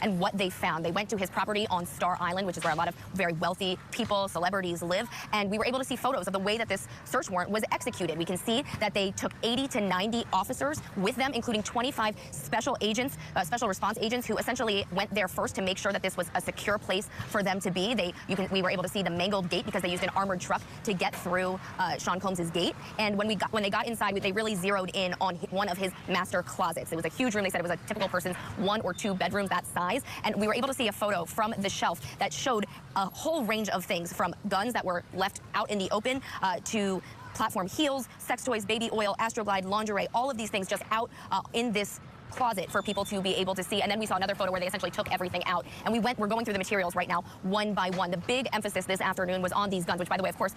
and what they found. They went to his property on Star Island, which is where a lot of very wealthy people, celebrities live, and we were able to see photos of the way that this search warrant was executed. We can see that they took 80 to 90 officers with them, including 25 special agents, special response agents, who essentially went there first to make sure that this was a secure place for them to be. We were able to see the mangled gate because they used an armored truck to get through Sean Combs' gate. And when they got inside, they really zeroed in on one of his master closets. It was a huge room. They said it was a typical person's 1 or 2 bedrooms that size. And we were able to see a photo from the shelf that showed a whole range of things, from guns that were left out in the open to platform heels, sex toys, baby oil, Astroglide, lingerie, all of these things just out in this closet for people to be able to see. And then we saw another photo where they essentially took everything out. And we're going through the materials right now, one by one. The big emphasis this afternoon was on these guns, which, by the way, of course,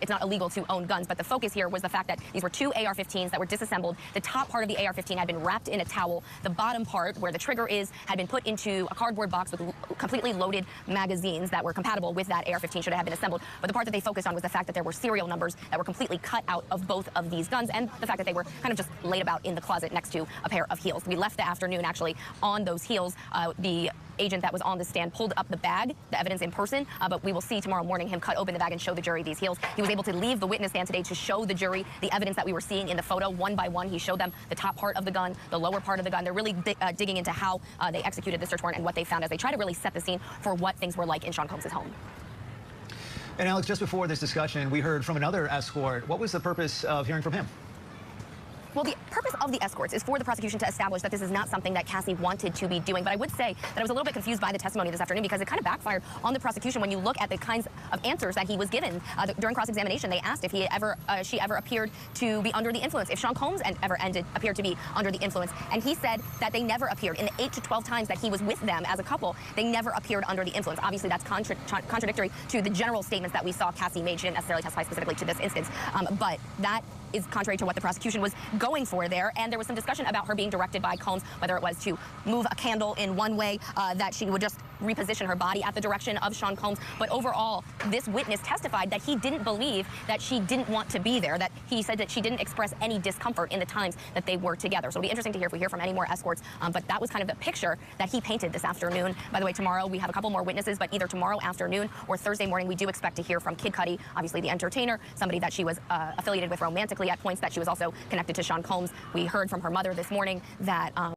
it's not illegal to own guns. But the focus here was the fact that these were 2 AR-15s that were disassembled. The top part of the AR-15 had been wrapped in a towel. The bottom part, where the trigger is, had been put into a cardboard box with completely loaded magazines that were compatible with that AR-15 should it have been assembled. But the part that they focused on was the fact that there were serial numbers that were completely cut out of both of these guns, and the fact that they were kind of just laid about in the closet next to a pair of heels. We left the afternoon actually on those heels. The agent that was on the stand pulled up the bag, the evidence in person, but we will see tomorrow morning him cut open the bag and show the jury these heels. He was able to leave the witness stand today to show the jury the evidence that we were seeing in the photo one by one. He showed them the top part of the gun, the lower part of the gun. They're really digging into how they executed the search warrant and what they found as they try to really set the scene for what things were like in Sean Combs' home. And Alex, just before this discussion, we heard from another escort. What was the purpose of hearing from him? Well, the purpose of the escorts is for the prosecution to establish that this is not something that Cassie wanted to be doing. But I would say that I was a little bit confused by the testimony this afternoon because it kind of backfired on the prosecution when you look at the kinds of answers that he was given. During cross-examination, they asked if she ever appeared to be under the influence, if Sean Combs appeared to be under the influence. And he said that they never appeared. In the 8 to 12 times that he was with them as a couple, they never appeared under the influence. Obviously, that's contradictory to the general statements that we saw Cassie made. She didn't necessarily testify specifically to this instance, but that is contrary to what the prosecution was going for there. And there was some discussion about her being directed by Combs, whether it was to move a candle in one way, that she would just reposition her body at the direction of Sean Combs. But overall, this witness testified that he didn't believe that she didn't want to be there, that he said that she didn't express any discomfort in the times that they were together. So it'll be interesting to hear if we hear from any more escorts. But that was kind of the picture that he painted this afternoon. By the way, tomorrow we have a couple more witnesses, but either tomorrow afternoon or Thursday morning, we do expect to hear from Kid Cudi, obviously the entertainer, somebody that she was affiliated with romantically at points, that she was also connected to Sean Combs. We heard from her mother this morning that